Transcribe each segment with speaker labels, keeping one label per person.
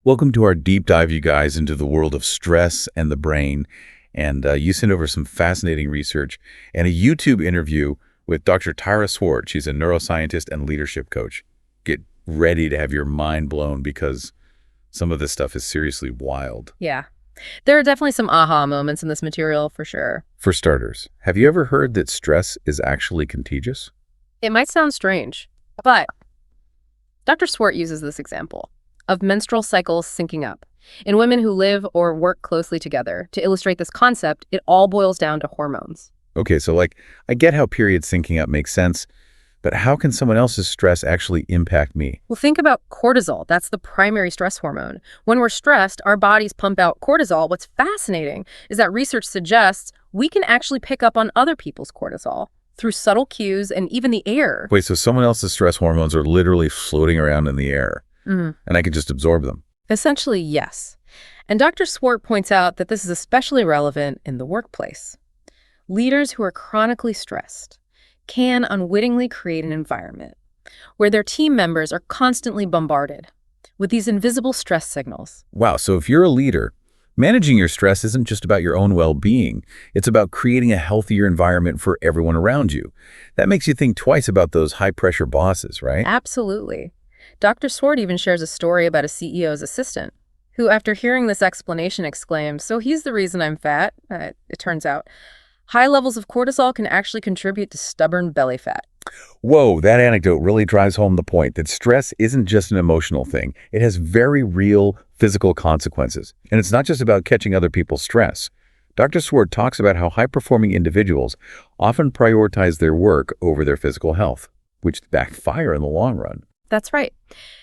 Speaker 1: Welcome to our deep dive, you guys, into the world of stress and the brain. And you sent over some fascinating research and a YouTube interview with Dr. Swart. She's a neuroscientist and leadership coach. Get ready to have your mind blown because some of this stuff is seriously wild.
Speaker 2: Yeah. There are definitely some aha moments in this material for sure.
Speaker 1: For starters, have you ever heard that stress is actually contagious?
Speaker 2: It might sound strange, but Dr. Swart uses this example of menstrual cycles syncing up in women who live or work closely together. To illustrate this concept, it all boils down to hormones.
Speaker 1: Okay, so I get how period syncing up makes sense, but how can someone else's stress actually impact me?
Speaker 2: Well, think about cortisol. That's the primary stress hormone. When we're stressed, our bodies pump out cortisol. What's fascinating is that research suggests we can actually pick up on other people's cortisol through subtle cues and even the air.
Speaker 1: Wait, so someone else's stress hormones are literally floating around in the air, and I can just absorb them?
Speaker 2: Essentially, yes. And Dr. Swart points out that this is especially relevant in the workplace. Leaders who are chronically stressed can unwittingly create an environment where their team members are constantly bombarded with these invisible stress signals.
Speaker 1: Wow, so if you're a leader, managing your stress isn't just about your own well-being. It's about creating a healthier environment for everyone around you. That makes you think twice about those high-pressure bosses, right?
Speaker 2: Absolutely. Dr. Swart even shares a story about a CEO's assistant who, after hearing this explanation, exclaims, "So he's the reason I'm fat." It turns out high levels of cortisol can actually contribute to stubborn belly fat.
Speaker 1: Whoa, that anecdote really drives home the point that stress isn't just an emotional thing. It has very real physical consequences. And it's not just about catching other people's stress. Dr. Swart talks about how high-performing individuals often prioritize their work over their physical health, which backfire in the long run.
Speaker 2: That's right.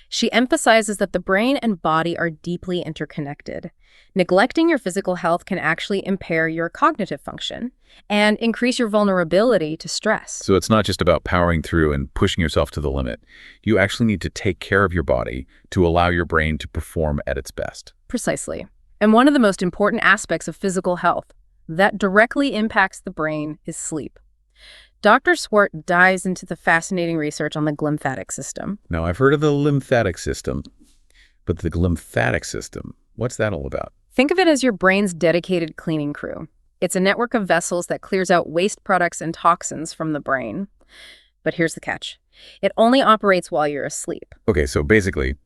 Speaker 2: She emphasizes that the brain and body are deeply interconnected. Neglecting your physical health can actually impair your cognitive function and increase your vulnerability to stress.
Speaker 1: So it's not just about powering through and pushing yourself to the limit. You actually need to take care of your body to allow your brain to perform at its best.
Speaker 2: Precisely. And one of the most important aspects of physical health that directly impacts the brain is sleep. Dr. Swart dives into the fascinating research on the glymphatic system.
Speaker 1: Now, I've heard of the lymphatic system, but the glymphatic system, what's that all about?
Speaker 2: Think of it as your brain's dedicated cleaning crew. It's a network of vessels that clears out waste products and toxins from the brain. But here's the catch. It only operates while you're asleep.
Speaker 1: Okay, so basically,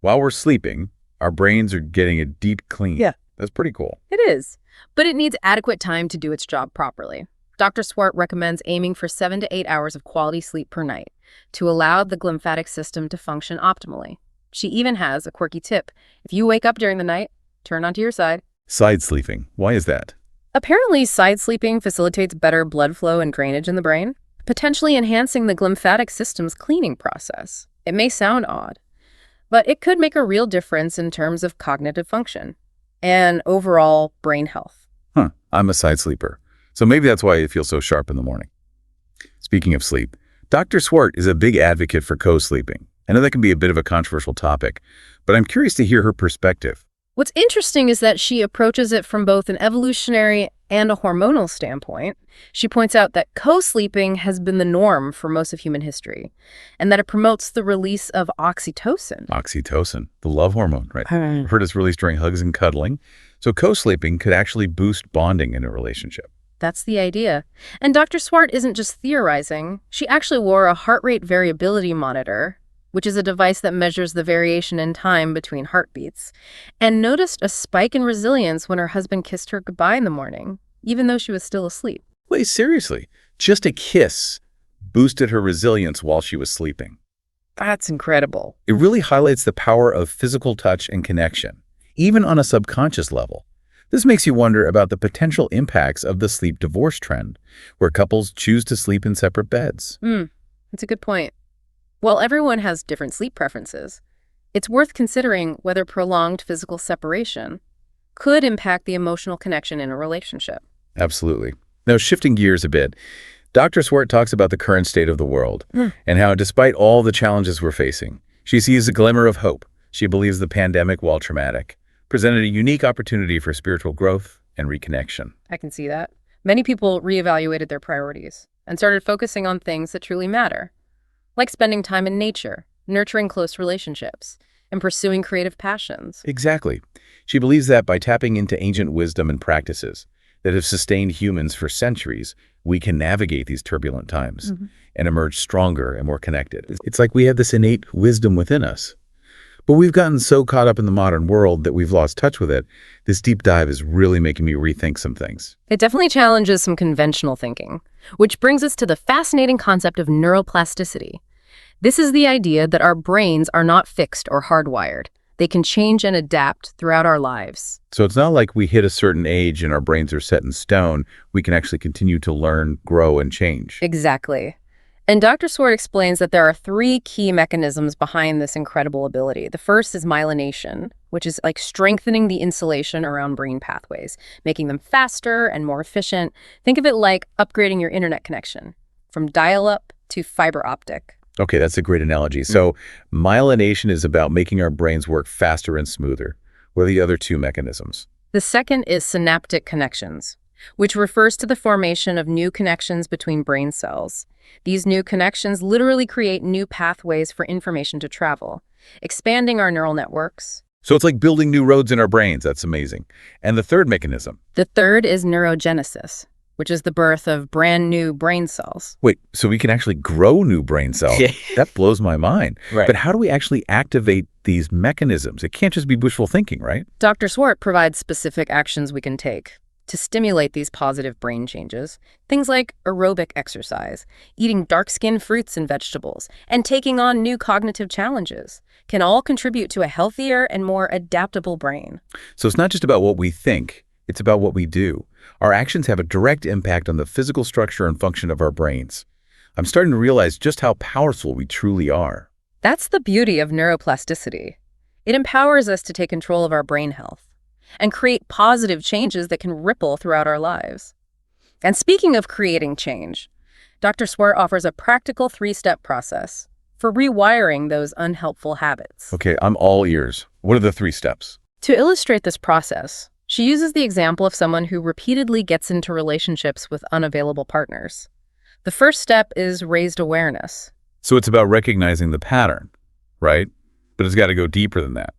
Speaker 1: while we're sleeping, our brains are getting a deep clean.
Speaker 2: Yeah.
Speaker 1: That's pretty cool.
Speaker 2: It is. But it needs adequate time to do its job properly. Dr. Swart recommends aiming for 7 to 8 hours of quality sleep per night to allow the glymphatic system to function optimally. She even has a quirky tip. If you wake up during the night, turn onto your side.
Speaker 1: Side sleeping. Why is that?
Speaker 2: Apparently, side sleeping facilitates better blood flow and drainage in the brain, potentially enhancing the glymphatic system's cleaning process. It may sound odd, but it could make a real difference in terms of cognitive function and overall brain health.
Speaker 1: I'm a side sleeper. So maybe that's why I feel so sharp in the morning. Speaking of sleep, Dr. Swart is a big advocate for co-sleeping. I know that can be a bit of a controversial topic, but I'm curious to hear her perspective.
Speaker 2: What's interesting is that she approaches it from both an evolutionary and a hormonal standpoint. She points out that co-sleeping has been the norm for most of human history, and that it promotes the release of oxytocin.
Speaker 1: Oxytocin, the love hormone, right?
Speaker 2: Hmm.
Speaker 1: I've heard it's released during hugs and cuddling. So co-sleeping could actually boost bonding in a relationship.
Speaker 2: That's the idea. And Dr. Swart isn't just theorizing. She actually wore a heart rate variability monitor, which is a device that measures the variation in time between heartbeats, and noticed a spike in resilience when her husband kissed her goodbye in the morning, even though she was still asleep.
Speaker 1: Wait, seriously? Just a kiss boosted her resilience while she was sleeping.
Speaker 2: That's incredible.
Speaker 1: It really highlights the power of physical touch and connection, even on a subconscious level. This makes you wonder about the potential impacts of the sleep divorce trend, where couples choose to sleep in separate beds.
Speaker 2: That's a good point. While everyone has different sleep preferences, it's worth considering whether prolonged physical separation could impact the emotional connection in a relationship.
Speaker 1: Absolutely. Now, shifting gears a bit, Dr. Swart talks about the current state of the world and how, despite all the challenges we're facing, she sees a glimmer of hope. She believes the pandemic, while traumatic, presented a unique opportunity for spiritual growth and reconnection.
Speaker 2: I can see that. Many people reevaluated their priorities and started focusing on things that truly matter, like spending time in nature, nurturing close relationships, and pursuing creative passions.
Speaker 1: Exactly. She believes that by tapping into ancient wisdom and practices that have sustained humans for centuries, we can navigate these turbulent times and emerge stronger and more connected. It's like we have this innate wisdom within us. But we've gotten so caught up in the modern world that we've lost touch with it. This deep dive is really making me rethink some things.
Speaker 2: It definitely challenges some conventional thinking, which brings us to the fascinating concept of neuroplasticity. This is the idea that our brains are not fixed or hardwired. They can change and adapt throughout our lives.
Speaker 1: So it's not like we hit a certain age and our brains are set in stone. We can actually continue to learn, grow, and change.
Speaker 2: Exactly. And Dr. Swart explains that there are 3 key mechanisms behind this incredible ability. The first is myelination, which is like strengthening the insulation around brain pathways, making them faster and more efficient. Think of it like upgrading your internet connection from dial-up to fiber optic.
Speaker 1: Okay, that's a great analogy. So myelination is about making our brains work faster and smoother. What are the other 2 mechanisms?
Speaker 2: The second is synaptic connections, which refers to the formation of new connections between brain cells. These new connections literally create new pathways for information to travel, expanding our neural networks.
Speaker 1: So it's like building new roads in our brains. That's amazing. And the third mechanism?
Speaker 2: The third is neurogenesis, which is the birth of brand new brain cells.
Speaker 1: Wait, so we can actually grow new brain cells? That blows my mind.
Speaker 3: Right.
Speaker 1: But how do we actually activate these mechanisms? It can't just be wishful thinking, right?
Speaker 2: Dr. Swart provides specific actions we can take to stimulate these positive brain changes. Things like aerobic exercise, eating dark-skinned fruits and vegetables, and taking on new cognitive challenges can all contribute to a healthier and more adaptable brain.
Speaker 1: So it's not just about what we think, it's about what we do. Our actions have a direct impact on the physical structure and function of our brains. I'm starting to realize just how powerful we truly are.
Speaker 2: That's the beauty of neuroplasticity. It empowers us to take control of our brain health and create positive changes that can ripple throughout our lives. And speaking of creating change, Dr. Swart offers a practical 3-step process for rewiring those unhelpful habits.
Speaker 1: Okay, I'm all ears. What are the 3 steps?
Speaker 2: To illustrate this process, she uses the example of someone who repeatedly gets into relationships with unavailable partners. The first step is raised awareness.
Speaker 1: So it's about recognizing the pattern, right? But it's got to go deeper than that.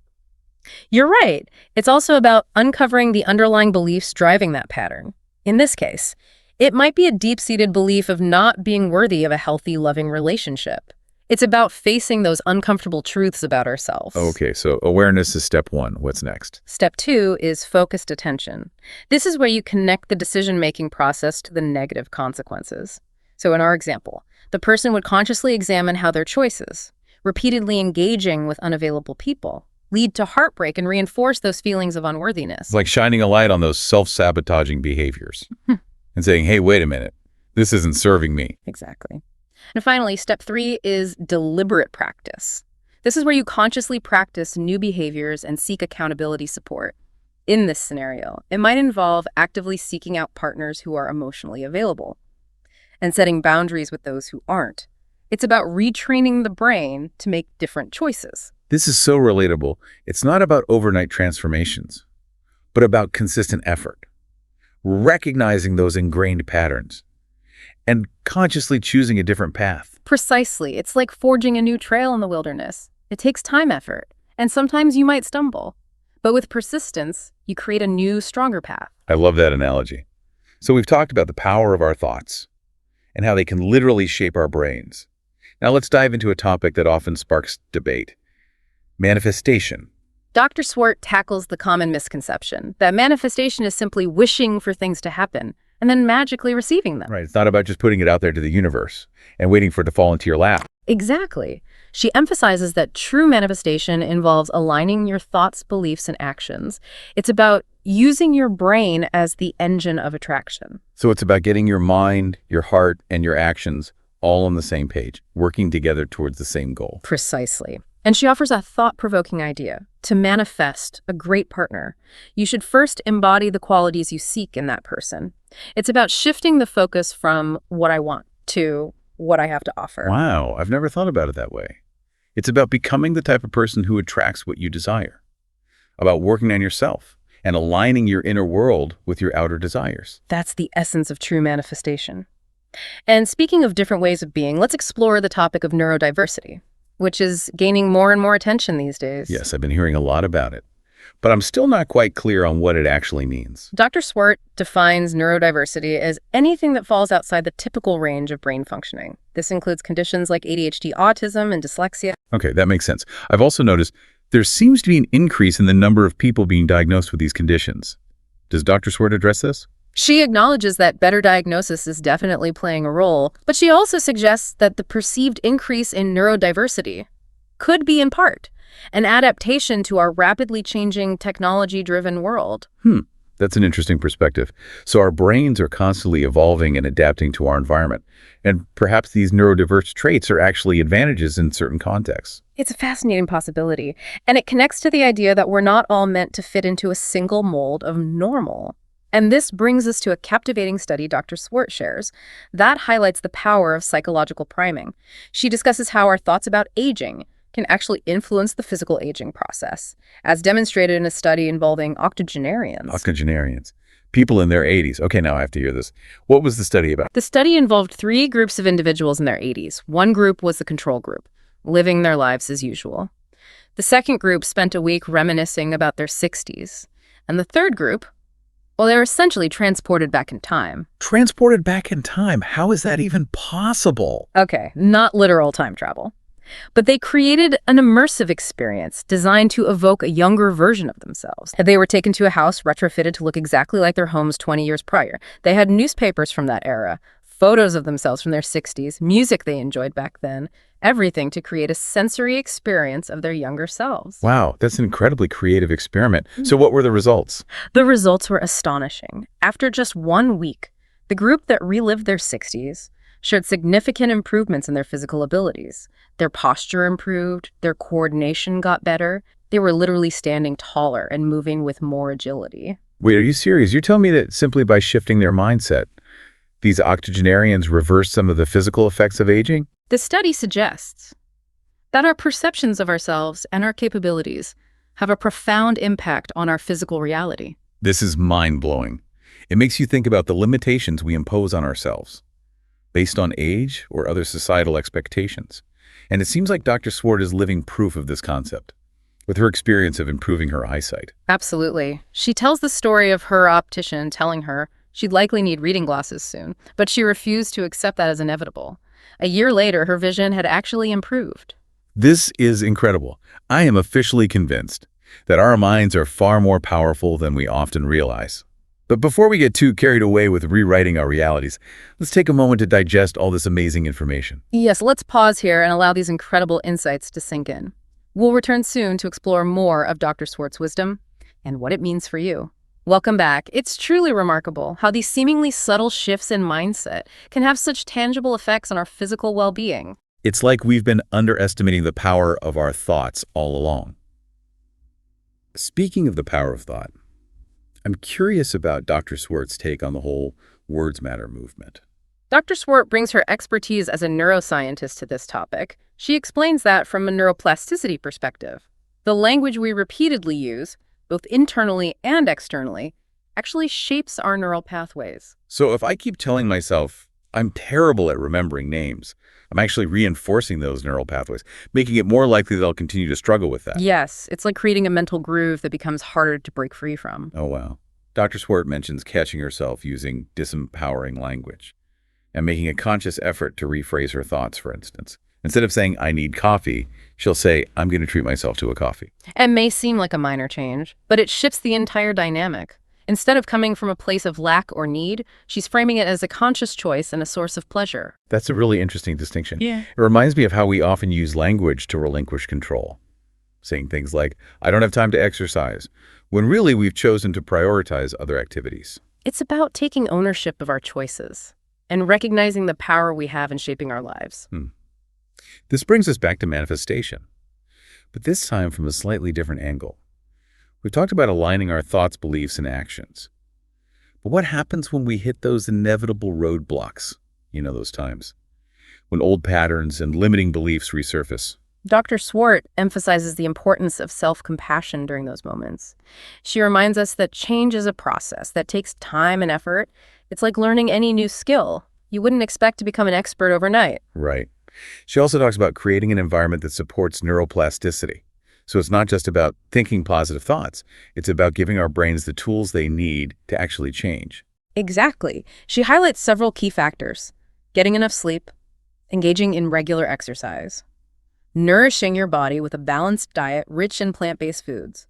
Speaker 2: You're right. It's also about uncovering the underlying beliefs driving that pattern. In this case, it might be a deep-seated belief of not being worthy of a healthy, loving relationship. It's about facing those uncomfortable truths about ourselves.
Speaker 1: Okay, so awareness is step 1. What's next?
Speaker 2: Step 2 is focused attention. This is where you connect the decision-making process to the negative consequences. So in our example, the person would consciously examine how their choices, repeatedly engaging with unavailable people, lead to heartbreak and reinforce those feelings of unworthiness.
Speaker 1: It's like shining a light on those self-sabotaging behaviors and saying, hey, wait a minute, this isn't serving me.
Speaker 2: Exactly. And finally, step 3 is deliberate practice. This is where you consciously practice new behaviors and seek accountability support. In this scenario, it might involve actively seeking out partners who are emotionally available and setting boundaries with those who aren't. It's about retraining the brain to make different choices.
Speaker 1: This is so relatable. It's not about overnight transformations, but about consistent effort, recognizing those ingrained patterns, and consciously choosing a different path.
Speaker 2: Precisely. It's like forging a new trail in the wilderness. It takes time, effort, and sometimes you might stumble. But with persistence, you create a new, stronger path.
Speaker 1: I love that analogy. So we've talked about the power of our thoughts and how they can literally shape our brains. Now let's dive into a topic that often sparks debate: manifestation.
Speaker 2: Dr. Swart tackles the common misconception that manifestation is simply wishing for things to happen and then magically receiving them.
Speaker 1: Right, it's not about just putting it out there to the universe and waiting for it to fall into your lap.
Speaker 2: Exactly. She emphasizes that true manifestation involves aligning your thoughts, beliefs, and actions. It's about using your brain as the engine of attraction.
Speaker 1: So it's about getting your mind, your heart, and your actions all on the same page, working together towards the same goal.
Speaker 2: Precisely. And she offers a thought-provoking idea. To manifest a great partner, you should first embody the qualities you seek in that person. It's about shifting the focus from what I want to what I have to offer.
Speaker 1: Wow, I've never thought about it that way. It's about becoming the type of person who attracts what you desire, about working on yourself and aligning your inner world with your outer desires.
Speaker 2: That's the essence of true manifestation. And speaking of different ways of being, let's explore the topic of neurodiversity. which is gaining more and more attention these days.
Speaker 1: Yes, I've been hearing a lot about it. But I'm still not quite clear on what it actually means.
Speaker 2: Dr. Swart defines neurodiversity as anything that falls outside the typical range of brain functioning. This includes conditions like ADHD, autism, and dyslexia.
Speaker 1: Okay, that makes sense. I've also noticed there seems to be an increase in the number of people being diagnosed with these conditions. Does Dr. Swart address this?
Speaker 2: She acknowledges that better diagnosis is definitely playing a role, but she also suggests that the perceived increase in neurodiversity could be, in part, an adaptation to our rapidly changing technology-driven world.
Speaker 1: That's an interesting perspective. So our brains are constantly evolving and adapting to our environment. And perhaps these neurodiverse traits are actually advantages in certain contexts.
Speaker 2: It's a fascinating possibility, and it connects to the idea that we're not all meant to fit into a single mold of normal. And this brings us to a captivating study Dr. Swart shares that highlights the power of psychological priming. She discusses how our thoughts about aging can actually influence the physical aging process, as demonstrated in a study involving octogenarians.
Speaker 1: Octogenarians. People in their 80s. Okay, now I have to hear this. What was the study about?
Speaker 2: The study involved 3 groups of individuals in their 80s. One group was the control group, living their lives as usual. The second group spent a week reminiscing about their 60s. And the third group, well, they were essentially transported back in time.
Speaker 1: Transported back in time? How is that even possible?
Speaker 2: Okay, not literal time travel. But they created an immersive experience designed to evoke a younger version of themselves. They were taken to a house retrofitted to look exactly like their homes 20 years prior. They had newspapers from that era, photos of themselves from their 60s, music they enjoyed back then, everything to create a sensory experience of their younger selves.
Speaker 1: Wow, that's an incredibly creative experiment. So what were the results?
Speaker 2: The results were astonishing. After just 1 week, the group that relived their 60s showed significant improvements in their physical abilities. Their posture improved, their coordination got better. They were literally standing taller and moving with more agility.
Speaker 1: Wait, are you serious? You're telling me that simply by shifting their mindset, these octogenarians reversed some of the physical effects of aging?
Speaker 2: The study suggests that our perceptions of ourselves and our capabilities have a profound impact on our physical reality.
Speaker 1: This is mind-blowing. It makes you think about the limitations we impose on ourselves, based on age or other societal expectations. And it seems like Dr. Swart is living proof of this concept, with her experience of improving her eyesight.
Speaker 2: Absolutely. She tells the story of her optician telling her she'd likely need reading glasses soon, but she refused to accept that as inevitable. A year later, her vision had actually improved.
Speaker 1: This is incredible. I am officially convinced that our minds are far more powerful than we often realize. But before we get too carried away with rewriting our realities, let's take a moment to digest all this amazing information.
Speaker 2: Yes, let's pause here and allow these incredible insights to sink in. We'll return soon to explore more of Dr. Swart's wisdom and what it means for you. Welcome back. It's truly remarkable how these seemingly subtle shifts in mindset can have such tangible effects on our physical well-being.
Speaker 1: It's like we've been underestimating the power of our thoughts all along. Speaking of the power of thought, I'm curious about Dr. Swart's take on the whole words matter movement.
Speaker 2: Dr. Swart brings her expertise as a neuroscientist to this topic. She explains that from a neuroplasticity perspective. The language we repeatedly use, both internally and externally, actually shapes our neural pathways.
Speaker 1: So if I keep telling myself I'm terrible at remembering names, I'm actually reinforcing those neural pathways, making it more likely that I'll continue to struggle with that.
Speaker 2: Yes, it's like creating a mental groove that becomes harder to break free from.
Speaker 1: Oh, wow. Dr. Swart mentions catching herself using disempowering language and making a conscious effort to rephrase her thoughts, for instance. Instead of saying, I need coffee, she'll say, I'm going to treat myself to a coffee.
Speaker 2: It may seem like a minor change, but it shifts the entire dynamic. Instead of coming from a place of lack or need, she's framing it as a conscious choice and a source of pleasure.
Speaker 1: That's a really interesting distinction.
Speaker 2: Yeah.
Speaker 1: It reminds me of how we often use language to relinquish control, saying things like, I don't have time to exercise, when really we've chosen to prioritize other activities.
Speaker 2: It's about taking ownership of our choices and recognizing the power we have in shaping our lives.
Speaker 1: This brings us back to manifestation, but this time from a slightly different angle. We've talked about aligning our thoughts, beliefs, and actions. But what happens when we hit those inevitable roadblocks? You know, those times when old patterns and limiting beliefs resurface.
Speaker 2: Dr. Swart emphasizes the importance of self-compassion during those moments. She reminds us that change is a process that takes time and effort. It's like learning any new skill. You wouldn't expect to become an expert overnight.
Speaker 1: Right. She also talks about creating an environment that supports neuroplasticity. So it's not just about thinking positive thoughts. It's about giving our brains the tools they need to actually change.
Speaker 2: Exactly. She highlights several key factors: getting enough sleep, engaging in regular exercise, nourishing your body with a balanced diet rich in plant-based foods,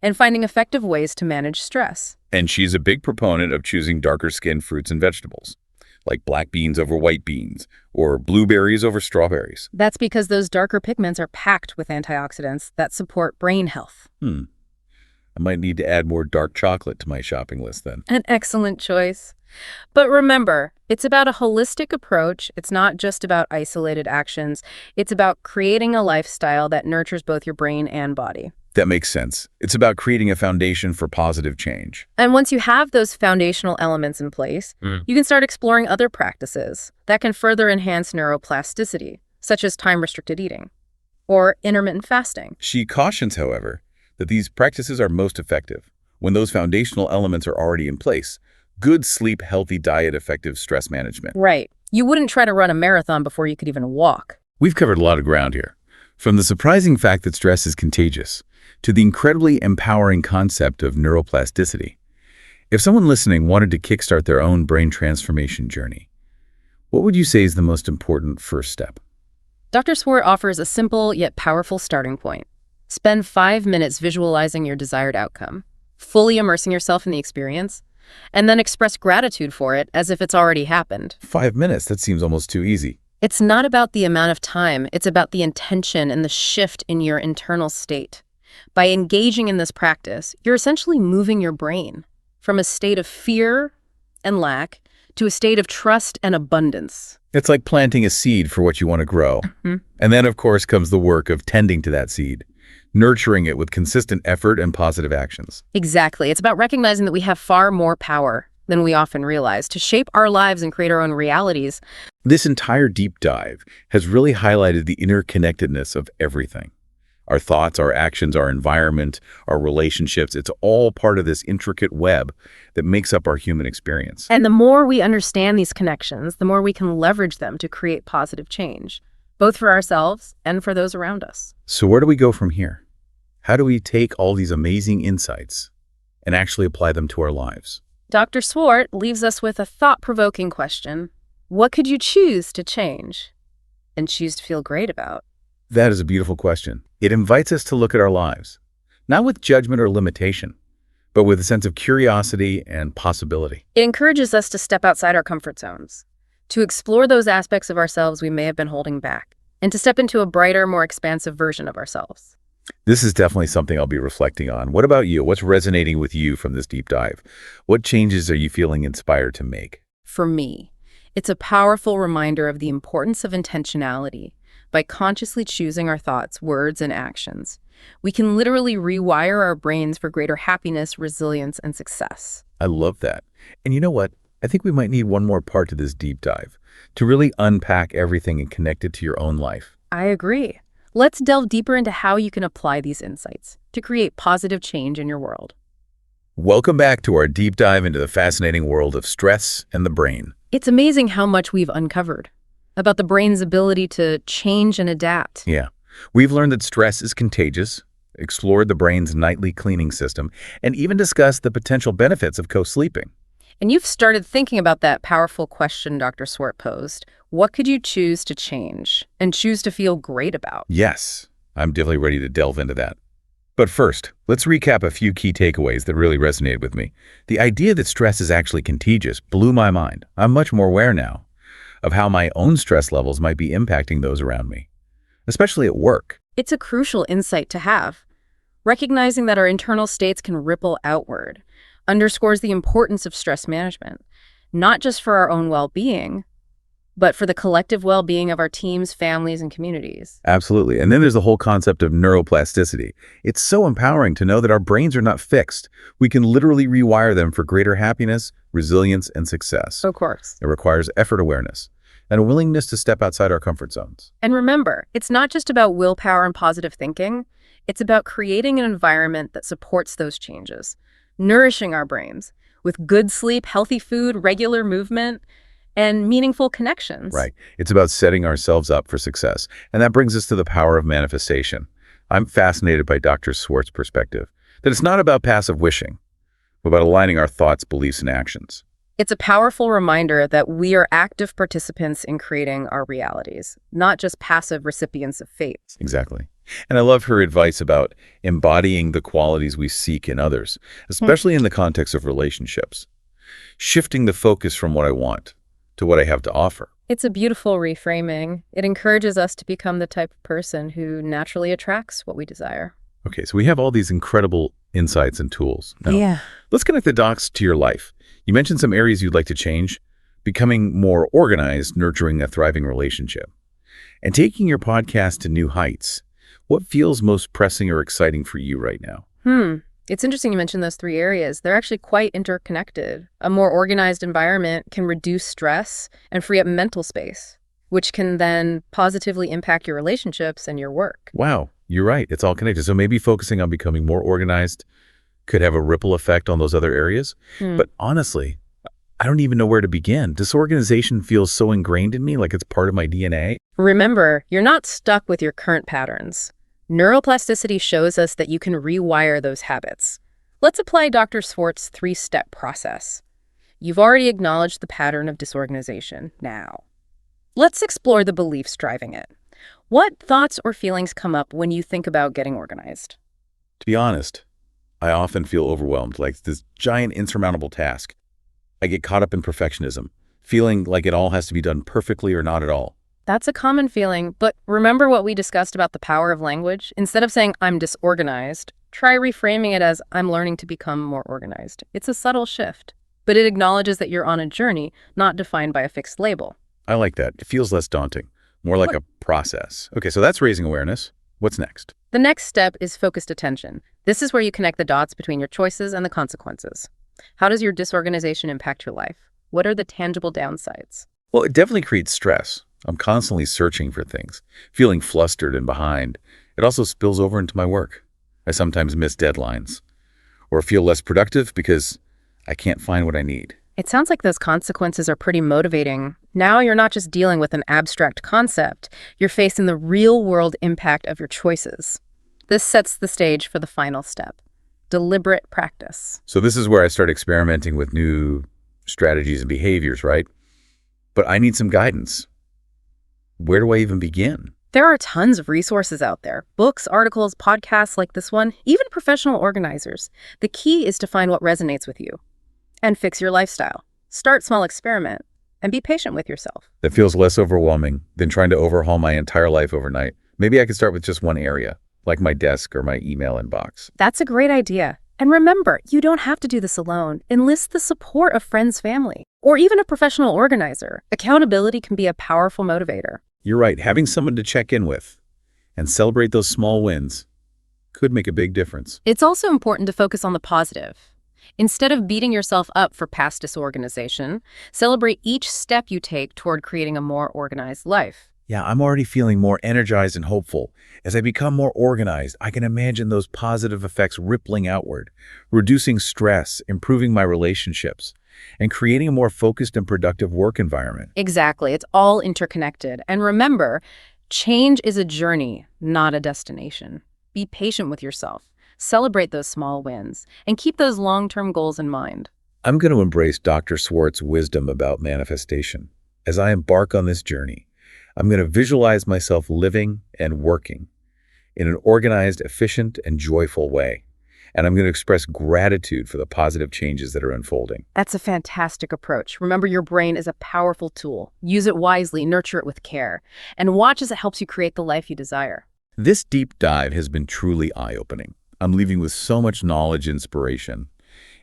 Speaker 2: and finding effective ways to manage stress.
Speaker 1: And she's a big proponent of choosing darker-skinned fruits and vegetables, like black beans over white beans, or blueberries over strawberries.
Speaker 2: That's because those darker pigments are packed with antioxidants that support brain health.
Speaker 1: I might need to add more dark chocolate to my shopping list then.
Speaker 2: An excellent choice. But remember, it's about a holistic approach. It's not just about isolated actions. It's about creating a lifestyle that nurtures both your brain and body.
Speaker 1: That makes sense. It's about creating a foundation for positive change.
Speaker 2: And once you have those foundational elements in place, you can start exploring other practices that can further enhance neuroplasticity, such as time-restricted eating or intermittent fasting.
Speaker 1: She cautions, however, that these practices are most effective when those foundational elements are already in place. Good sleep, healthy diet, effective stress management.
Speaker 2: Right. You wouldn't try to run a marathon before you could even walk.
Speaker 1: We've covered a lot of ground here. From the surprising fact that stress is contagious to the incredibly empowering concept of neuroplasticity. If someone listening wanted to kickstart their own brain transformation journey, what would you say is the most important first step?
Speaker 2: Dr. Swart offers a simple yet powerful starting point. Spend 5 minutes visualizing your desired outcome, fully immersing yourself in the experience, and then express gratitude for it as if it's already happened.
Speaker 1: 5 minutes, that seems almost too easy.
Speaker 2: It's not about the amount of time, it's about the intention and the shift in your internal state. By engaging in this practice, you're essentially moving your brain from a state of fear and lack to a state of trust and abundance.
Speaker 1: It's like planting a seed for what you want to grow. And then, of course, comes the work of tending to that seed, nurturing it with consistent effort and positive actions.
Speaker 2: Exactly. It's about recognizing that we have far more power than we often realize to shape our lives and create our own realities.
Speaker 1: This entire deep dive has really highlighted the interconnectedness of everything. Our thoughts, our actions, our environment, our relationships, it's all part of this intricate web that makes up our human experience.
Speaker 2: And the more we understand these connections, the more we can leverage them to create positive change, both for ourselves and for those around us.
Speaker 1: So where do we go from here? How do we take all these amazing insights and actually apply them to our lives?
Speaker 2: Dr. Swart leaves us with a thought-provoking question. What could you choose to change and choose to feel great about?
Speaker 1: That is a beautiful question. It invites us to look at our lives, not with judgment or limitation, but with a sense of curiosity and possibility.
Speaker 2: It encourages us to step outside our comfort zones, to explore those aspects of ourselves we may have been holding back, and to step into a brighter, more expansive version of ourselves.
Speaker 1: This is definitely something I'll be reflecting on. What about you? What's resonating with you from this deep dive? What changes are you feeling inspired to make?
Speaker 2: For me, it's a powerful reminder of the importance of intentionality. By consciously choosing our thoughts, words, and actions, we can literally rewire our brains for greater happiness, resilience, and success.
Speaker 1: I love that. And you know what? I think we might need one more part to this deep dive to really unpack everything and connect it to your own life.
Speaker 2: I agree. Let's delve deeper into how you can apply these insights to create positive change in your world.
Speaker 1: Welcome back to our deep dive into the fascinating world of stress and the brain.
Speaker 2: It's amazing how much we've uncovered about the brain's ability to change and adapt.
Speaker 1: Yeah. We've learned that stress is contagious, explored the brain's nightly cleaning system, and even discussed the potential benefits of co-sleeping.
Speaker 2: And you've started thinking about that powerful question Dr. Swart posed. What could you choose to change and choose to feel great about?
Speaker 1: Yes, I'm definitely ready to delve into that. But first, let's recap a few key takeaways that really resonated with me. The idea that stress is actually contagious blew my mind. I'm much more aware now of how my own stress levels might be impacting those around me, especially at work.
Speaker 2: It's a crucial insight to have. Recognizing that our internal states can ripple outward underscores the importance of stress management, not just for our own well-being, but for the collective well-being of our teams, families, and communities.
Speaker 1: Absolutely. And then there's the whole concept of neuroplasticity. It's so empowering to know that our brains are not fixed. We can literally rewire them for greater happiness, resilience, and success.
Speaker 2: Of course.
Speaker 1: It requires effort awareness and a willingness to step outside our comfort zones.
Speaker 2: And remember, it's not just about willpower and positive thinking. It's about creating an environment that supports those changes, nourishing our brains with good sleep, healthy food, regular movement, and meaningful connections.
Speaker 1: Right. It's about setting ourselves up for success. And that brings us to the power of manifestation. I'm fascinated by Dr. Swart's perspective, that it's not about passive wishing, but about aligning our thoughts, beliefs, and actions.
Speaker 2: It's a powerful reminder that we are active participants in creating our realities, not just passive recipients of fate.
Speaker 1: Exactly. And I love her advice about embodying the qualities we seek in others, especially in the context of relationships. Shifting the focus from what I want to what I have to offer.
Speaker 2: It's a beautiful reframing. It encourages us to become the type of person who naturally attracts what we desire.
Speaker 1: Okay, so we have all these incredible insights and tools. Now, let's connect the dots to your life. You mentioned some areas you'd like to change, becoming more organized, nurturing a thriving relationship, and taking your podcast to new heights. What feels most pressing or exciting for you right now?
Speaker 2: It's interesting you mentioned those three areas. They're actually quite interconnected. A more organized environment can reduce stress and free up mental space, which can then positively impact your relationships and your work.
Speaker 1: Wow, you're right. It's all connected. So maybe focusing on becoming more organized could have a ripple effect on those other areas. But honestly, I don't even know where to begin. Disorganization feels so ingrained in me, like it's part of my DNA.
Speaker 2: Remember, you're not stuck with your current patterns. Neuroplasticity shows us that you can rewire those habits. Let's apply Dr. Swart's three-step process. You've already acknowledged the pattern of disorganization. Now, let's explore the beliefs driving it. What thoughts or feelings come up when you think about getting organized?
Speaker 1: To be honest, I often feel overwhelmed, like this giant insurmountable task. I get caught up in perfectionism, feeling like it all has to be done perfectly or not at all.
Speaker 2: That's a common feeling, but remember what we discussed about the power of language? Instead of saying, I'm disorganized, try reframing it as, I'm learning to become more organized. It's a subtle shift, but it acknowledges that you're on a journey, not defined by a fixed label.
Speaker 1: I like that. It feels less daunting, more like a process. Okay, so that's raising awareness. What's next?
Speaker 2: The next step is focused attention. This is where you connect the dots between your choices and the consequences. How does your disorganization impact your life? What are the tangible downsides?
Speaker 1: Well, it definitely creates stress. I'm constantly searching for things, feeling flustered and behind. It also spills over into my work. I sometimes miss deadlines or feel less productive because I can't find what I need.
Speaker 2: It sounds like those consequences are pretty motivating. Now you're not just dealing with an abstract concept, you're facing the real-world impact of your choices. This sets the stage for the final step, deliberate practice.
Speaker 1: So this is where I start experimenting with new strategies and behaviors, right? But I need some guidance. Where do I even begin?
Speaker 2: There are tons of resources out there, books, articles, podcasts like this one, even professional organizers. The key is to find what resonates with you and fix your lifestyle. Start small, experiment, and be patient with yourself.
Speaker 1: That feels less overwhelming than trying to overhaul my entire life overnight. Maybe I could start with just one area, like my desk or my email inbox.
Speaker 2: That's a great idea. And remember, you don't have to do this alone. Enlist the support of friends, family, or even a professional organizer. Accountability can be a powerful motivator.
Speaker 1: You're right. Having someone to check in with and celebrate those small wins could make a big difference.
Speaker 2: It's also important to focus on the positive. Instead of beating yourself up for past disorganization, celebrate each step you take toward creating a more organized life.
Speaker 1: Yeah, I'm already feeling more energized and hopeful. As I become more organized, I can imagine those positive effects rippling outward, reducing stress, improving my relationships, and creating a more focused and productive work environment.
Speaker 2: Exactly. It's all interconnected. And remember, change is a journey, not a destination. Be patient with yourself. Celebrate those small wins and keep those long-term goals in mind.
Speaker 1: I'm going to embrace Dr. Swart's wisdom about manifestation. As I embark on this journey, I'm going to visualize myself living and working in an organized, efficient, and joyful way. And I'm going to express gratitude for the positive changes that are unfolding.
Speaker 2: That's a fantastic approach. Remember, your brain is a powerful tool. Use it wisely, nurture it with care, and watch as it helps you create the life you desire.
Speaker 1: This deep dive has been truly eye-opening. I'm leaving with so much knowledge, inspiration,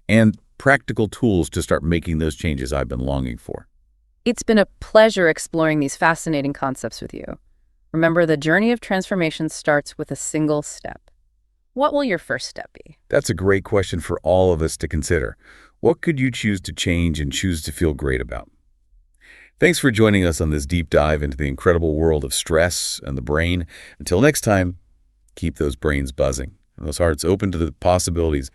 Speaker 1: and practical tools to start making those changes I've been longing for.
Speaker 2: It's been a pleasure exploring these fascinating concepts with you. Remember, the journey of transformation starts with a single step. What will your first step be?
Speaker 1: That's a great question for all of us to consider. What could you choose to change and choose to feel great about? Thanks for joining us on this deep dive into the incredible world of stress and the brain. Until next time, keep those brains buzzing and those hearts open to the possibilities